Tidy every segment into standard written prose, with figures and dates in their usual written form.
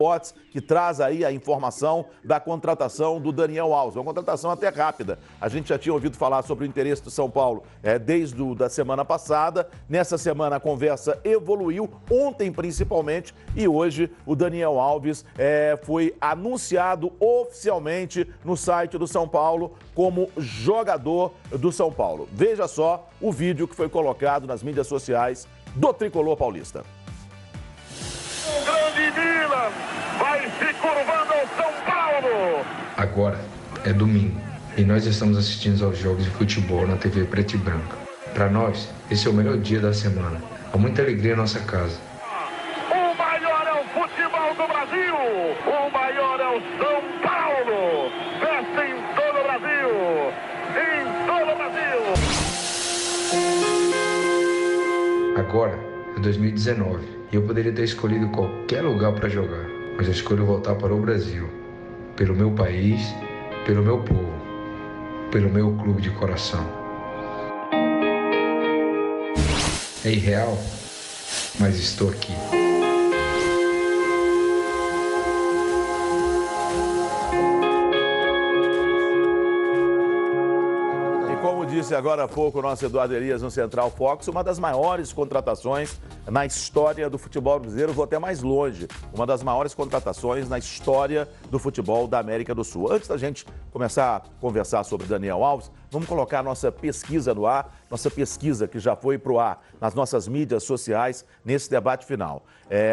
Esportes, que traz aí a informação da contratação do Daniel Alves. Uma contratação até rápida. A gente já tinha ouvido falar sobre o interesse do São Paulo desde a semana passada. Nessa semana a conversa evoluiu, ontem principalmente, e hoje o Daniel Alves foi anunciado oficialmente no site do São Paulo como jogador do São Paulo. Veja só o vídeo que foi colocado nas mídias sociais do Tricolor Paulista. O grande Milan vai se curvando ao São Paulo. Agora é domingo e nós estamos assistindo aos jogos de futebol na TV Preto e Branco. Para nós, esse é o melhor dia da semana. Há muita alegria em nossa casa. O maior é o futebol do Brasil. O maior é o São Paulo. Festa em todo o Brasil. Em todo o Brasil. Agora é 2019 e eu poderia ter escolhido qualquer lugar para jogar, mas eu escolho voltar para o Brasil, pelo meu país, pelo meu povo, pelo meu clube de coração. É irreal, mas estou aqui. Como disse agora há pouco o nosso Eduardo Elias no Central Fox, uma das maiores contratações na história do futebol brasileiro, vou até mais longe, uma das maiores contratações na história do futebol da América do Sul. Antes da gente começar a conversar sobre Daniel Alves, vamos colocar a nossa pesquisa no ar, nossa pesquisa que já foi para o ar nas nossas mídias sociais nesse debate final.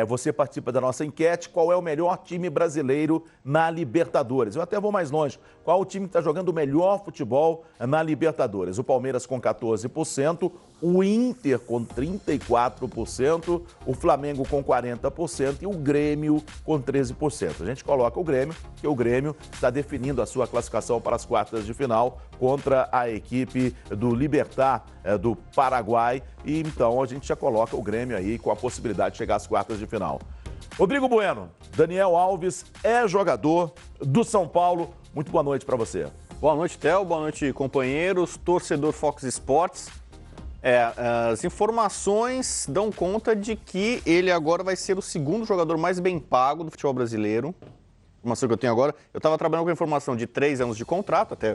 Você participa da nossa enquete, qual é o melhor time brasileiro na Libertadores? Eu até vou mais longe, qual o time que está jogando o melhor futebol na Libertadores? O Palmeiras com 14%, o Inter com 34%, o Flamengo com 40% e o Grêmio com 13%. A gente coloca o Grêmio, porque o Grêmio está definindo a sua classificação para as quartas de final contra a equipe do Libertad do Paraguai, e então a gente já coloca o Grêmio aí com a possibilidade de chegar às quartas de final. Rodrigo Bueno, Daniel Alves é jogador do São Paulo. Muito boa noite para você. Boa noite, Theo. Boa noite, companheiros. Torcedor Fox Sports. As informações dão conta de que ele agora vai ser o segundo jogador mais bem pago do futebol brasileiro. Informação que eu tenho agora. Eu estava trabalhando com a informação de 3 anos de contrato, até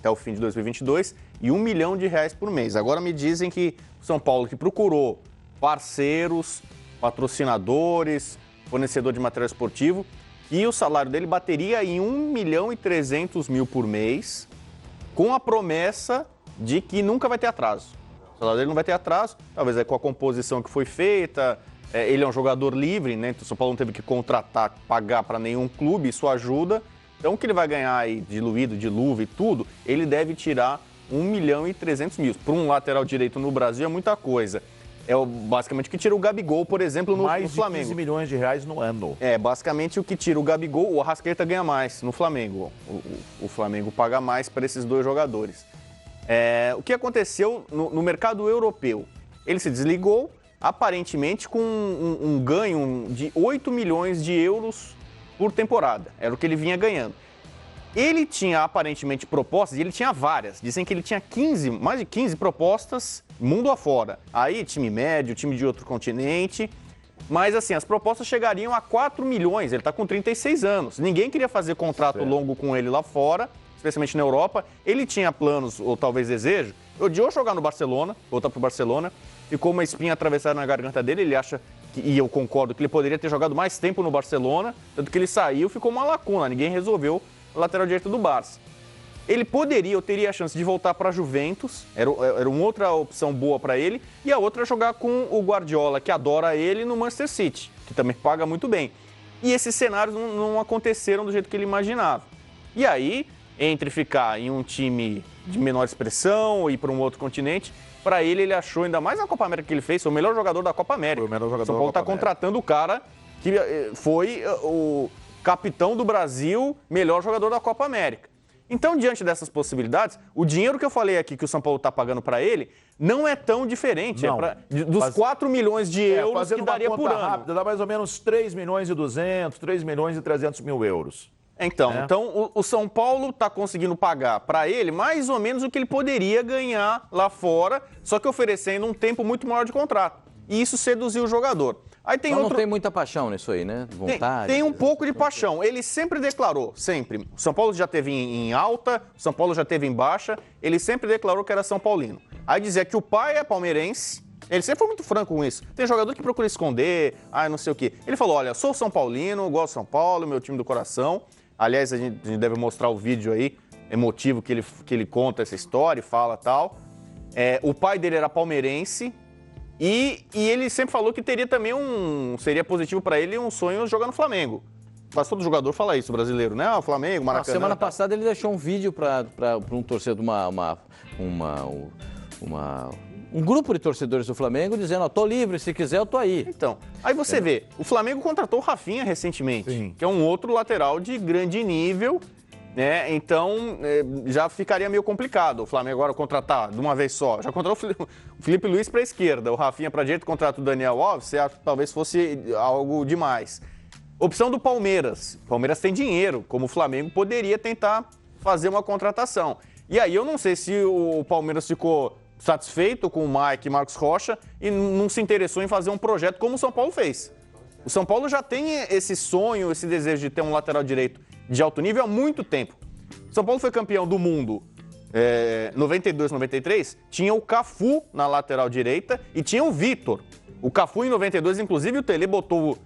o fim de 2022, e R$1 milhão por mês. Agora me dizem que o São Paulo, que procurou parceiros, patrocinadores, fornecedor de material esportivo, e o salário dele bateria em R$1.300.000 por mês, com a promessa de que nunca vai ter atraso. O salário dele não vai ter atraso, talvez com a composição que foi feita. Ele é um jogador livre, né? Então o São Paulo não teve que contratar, pagar para nenhum clube, isso ajuda. Então o que ele vai ganhar aí, diluído, de luva e tudo, ele deve tirar R$1.300.000. Para um lateral direito no Brasil é muita coisa. Basicamente o que tira o Gabigol, por exemplo, no Flamengo. Mais de 15 milhões de reais no ano. Basicamente o que tira o Gabigol, o Arrascaeta ganha mais no Flamengo. O Flamengo paga mais para esses dois jogadores. O que aconteceu no mercado europeu? Ele se desligou, aparentemente com um ganho de 8 milhões de euros por temporada. Era o que ele vinha ganhando. Ele tinha aparentemente propostas, e ele tinha várias. Dizem que ele tinha mais de 15 propostas mundo afora. Aí time médio, time de outro continente. Mas assim, as propostas chegariam a 4 milhões. Ele está com 36 anos. Ninguém queria fazer contrato longo com ele lá fora, especialmente na Europa. Ele tinha planos, ou talvez desejo, de ou jogar no Barcelona, voltar para o Barcelona. Ficou uma espinha atravessada na garganta dele, ele acha, e eu concordo, que ele poderia ter jogado mais tempo no Barcelona, tanto que ele saiu, ficou uma lacuna, ninguém resolveu o lateral direito do Barça. Ele poderia, ou teria a chance de voltar para a Juventus, era uma outra opção boa para ele, e a outra é jogar com o Guardiola, que adora ele, no Manchester City, que também paga muito bem. E esses cenários não aconteceram do jeito que ele imaginava. E aí, entre ficar em um time de menor expressão e ir para um outro continente, para ele achou, ainda mais na Copa América que ele fez, o melhor jogador da Copa América. Foi o melhor jogador São Paulo está contratando o cara que foi o capitão do Brasil, melhor jogador da Copa América. Então, diante dessas possibilidades, o dinheiro que eu falei aqui que o São Paulo está pagando para ele não é tão diferente. Não. Dos 4 milhões de euros que daria por ano. Rápida, dá mais ou menos 3 milhões e 200, 3 milhões e 300 mil euros. Então o São Paulo está conseguindo pagar para ele mais ou menos o que ele poderia ganhar lá fora, só que oferecendo um tempo muito maior de contrato. E isso seduziu o jogador. Aí tem Não tem muita paixão nisso aí, né? Vontade. Tem um pouco de paixão. Ele sempre declarou, sempre. O São Paulo já teve em alta, o São Paulo já teve em baixa. Ele sempre declarou que era São Paulino. Aí dizia que o pai é palmeirense. Ele sempre foi muito franco com isso. Tem jogador que procura esconder, não sei o quê. Ele falou, olha, sou São Paulino, gosto de São Paulo, meu time do coração. Aliás, a gente deve mostrar o vídeo aí, emotivo que ele conta essa história e fala tal. O pai dele era palmeirense. E ele sempre falou que teria também seria positivo para ele um sonho jogar no Flamengo. Mas todo jogador fala isso, brasileiro, né? O Flamengo, Maracanã. Semana passada ele deixou um vídeo para um torcedor, um grupo de torcedores do Flamengo dizendo, tô livre, se quiser eu tô aí. Então, aí você vê, o Flamengo contratou o Rafinha recentemente, Sim. que é um outro lateral de grande nível, né? Então, já ficaria meio complicado o Flamengo agora contratar de uma vez só. Já contratou o Felipe Luiz para a esquerda, o Rafinha para a direita, contrata o Daniel Alves, você acha que talvez fosse algo demais. Opção do Palmeiras. O Palmeiras tem dinheiro, como o Flamengo poderia tentar fazer uma contratação. E aí eu não sei se o Palmeiras ficou satisfeito com o Mike e Marcos Rocha e não se interessou em fazer um projeto como o São Paulo fez. O São Paulo já tem esse sonho, esse desejo de ter um lateral direito de alto nível há muito tempo. O São Paulo foi campeão do mundo 92, 93, tinha o Cafu na lateral direita e tinha o Vitor. O Cafu em 92, inclusive, o Tele botou...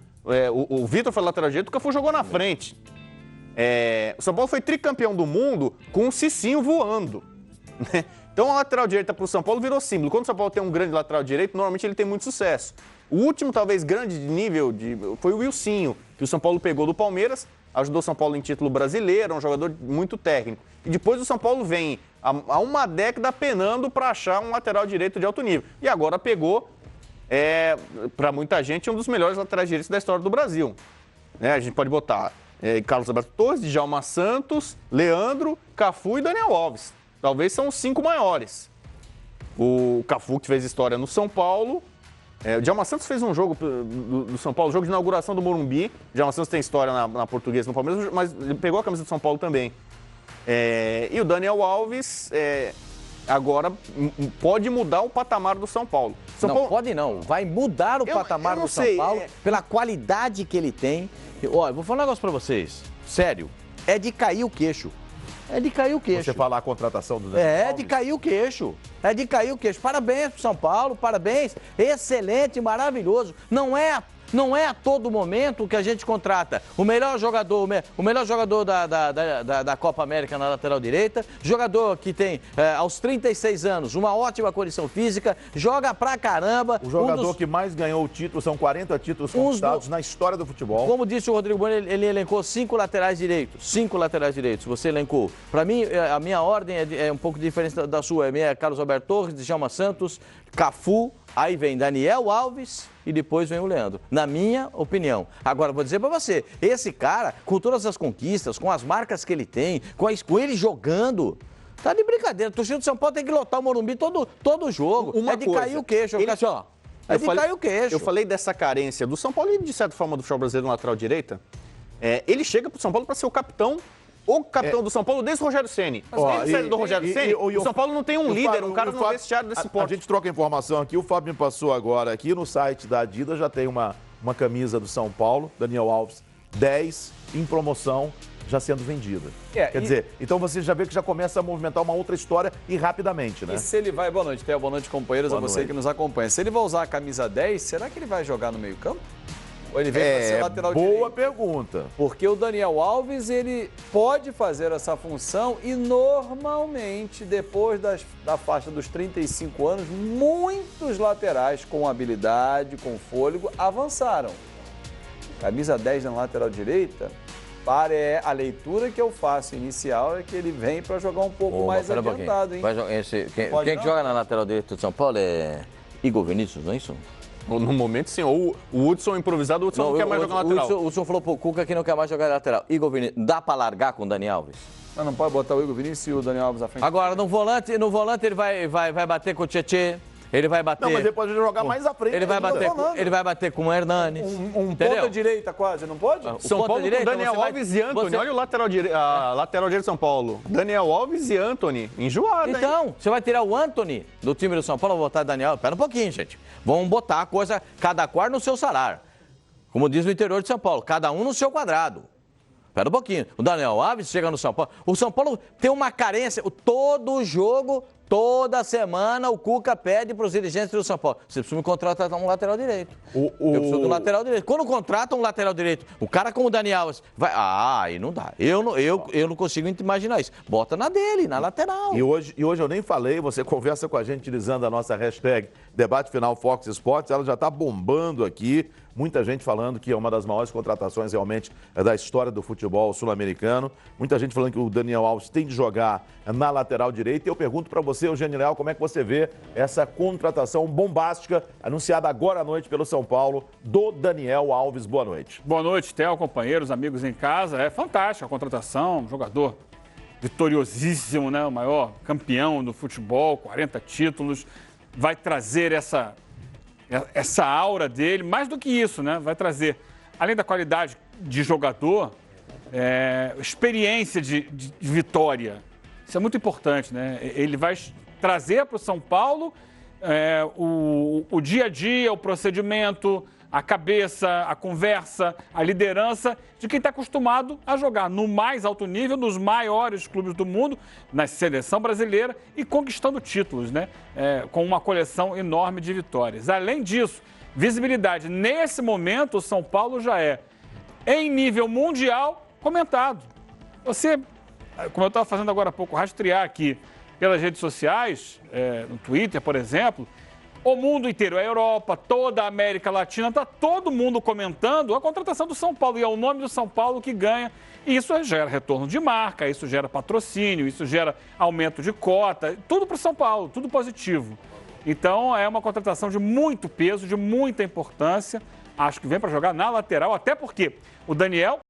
o Vitor foi lateral direito, o Cafu jogou na frente. O São Paulo foi tricampeão do mundo com o Cicinho voando. Então a lateral direita para o São Paulo virou símbolo. Quando o São Paulo tem um grande lateral direito, normalmente ele tem muito sucesso. O último, talvez, grande nível foi o Wilsinho, que o São Paulo pegou do Palmeiras, ajudou o São Paulo em título brasileiro, é um jogador muito técnico. E depois o São Paulo vem há uma década penando para achar um lateral direito de alto nível. E agora pegou, para muita gente, um dos melhores laterais direitos da história do Brasil. A gente pode botar Carlos Alberto Torres, Djalma Santos, Leandro, Cafu e Daniel Alves. Talvez são os 5 maiores. O Cafu, que fez história no São Paulo. O Djalma Santos fez um jogo do São Paulo, jogo de inauguração do Morumbi. O Djalma Santos tem história na Portuguesa no Palmeiras, mas ele pegou a camisa do São Paulo também. E o Daniel Alves agora pode mudar o patamar do São Paulo. Pode não. Vai mudar o patamar do São Paulo pela qualidade que ele tem. Olha, vou falar um negócio pra vocês. Sério. É de cair o queixo. É de cair o queixo. Você falar a contratação do Daniel Alves? De cair o queixo. É de cair o queixo. Parabéns pro São Paulo, parabéns. Excelente, maravilhoso. Não é a todo momento que a gente contrata o melhor jogador da Copa América na lateral direita, jogador que tem, aos 36 anos, uma ótima condição física, joga pra caramba. O jogador que mais ganhou o título, são 40 títulos conquistados na história do futebol. Como disse o Rodrigo Bueno, ele elencou 5 laterais direitos. 5 laterais direitos, você elencou. Pra mim, a minha ordem é um pouco diferente da sua. A minha é Carlos Alberto Torres, Djalma Santos, Cafu, aí vem Daniel Alves e depois vem o Leandro, na minha opinião. Agora, vou dizer pra você, esse cara, com todas as conquistas, com as marcas que ele tem, com ele jogando, tá de brincadeira. O torcedor do São Paulo tem que lotar o Morumbi todo jogo. Cair o queixo. Cair o queixo. Eu falei dessa carência do São Paulo e, de certa forma, do futebol brasileiro no lateral direita. Ele chega pro São Paulo para ser o capitão do São Paulo desde o Rogério Ceni. Mas ele do Rogério Ceni, o São Paulo não tem um líder, um cara no vestiário desse porte. A gente troca informação aqui, o Fábio me passou agora aqui no site da Adidas, já tem uma camisa do São Paulo, Daniel Alves, 10 em promoção, já sendo vendida. Quer dizer, então você já vê que já começa a movimentar uma outra história e rapidamente, né? E se ele vai, boa noite, boa noite, companheiros, a você que nos acompanha. Se ele vai usar a camisa 10, será que ele vai jogar no meio-campo? Ou ele vem para ser lateral direito? Boa pergunta. Porque o Daniel Alves, ele pode fazer essa função e normalmente, depois da faixa dos 35 anos, muitos laterais com habilidade, com fôlego, avançaram. Camisa 10 na lateral direita, a leitura que eu faço inicial é que ele vem para jogar um pouco mais adiantado, hein? Quem que joga na lateral direita do São Paulo é Igor Vinícius, não é isso? No momento, sim. Ou o Hudson improvisado, o Hudson não quer mais jogar lateral. O Hudson falou pro Cuca que não quer mais jogar lateral. Igor Vinícius, dá pra largar com o Dani Alves? Mas não pode botar o Igor Vinícius e o Daniel Alves à frente. Agora, no volante ele vai bater com o Tietê. Ele vai bater... Não, mas ele pode jogar mais à frente. Ele vai bater com o Hernani. Ponta direita quase, não pode? São Paulo com Daniel Alves e Antony. Olha o lateral direito de São Paulo. Daniel Alves e Antony. Enjoada, então, você vai tirar o Antony do time do São Paulo, vou botar o Daniel. Pera um pouquinho, gente. Vamos botar a coisa, cada qual no seu salário. como diz no interior de São Paulo, cada um no seu quadrado. Espera um pouquinho. O Daniel Alves chega no São Paulo. O São Paulo tem uma carência. Todo jogo, toda semana, o Cuca pede para os dirigentes do São Paulo: você precisa me contratar um lateral direito. Eu preciso de um lateral direito. Quando contrata um lateral direito, o cara como o Daniel Alves vai. Aí não dá. Eu não consigo imaginar isso. Bota na dele, na lateral. E hoje eu nem falei, você conversa com a gente utilizando a nossa hashtag Debate Final Fox Sports, ela já está bombando aqui. Muita gente falando que é uma das maiores contratações realmente da história do futebol sul-americano. Muita gente falando que o Daniel Alves tem de jogar na lateral direita. E eu pergunto para você, Eugênio Leal, como é que você vê essa contratação bombástica anunciada agora à noite pelo São Paulo do Daniel Alves. Boa noite. Boa noite, Theo, companheiros, amigos em casa. É fantástica a contratação, um jogador vitoriosíssimo, né? O maior campeão do futebol, 40 títulos. Vai trazer essa aura dele, mais do que isso, né? Vai trazer, além da qualidade de jogador, experiência de vitória. Isso é muito importante, né? Ele vai trazer para o São Paulo o dia a dia, o procedimento, a cabeça, a conversa, a liderança de quem está acostumado a jogar no mais alto nível, nos maiores clubes do mundo, na seleção brasileira e conquistando títulos, né? Com uma coleção enorme de vitórias. Além disso, visibilidade. Nesse momento, o São Paulo já é, em nível mundial, comentado. Você, como eu estava fazendo agora há pouco, rastrear aqui pelas redes sociais, no Twitter, por exemplo, o mundo inteiro, a Europa, toda a América Latina, está todo mundo comentando a contratação do São Paulo. E é o nome do São Paulo que ganha. E isso gera retorno de marca, isso gera patrocínio, isso gera aumento de cota. Tudo para o São Paulo, tudo positivo. Então, é uma contratação de muito peso, de muita importância. Acho que vem para jogar na lateral, até porque o Daniel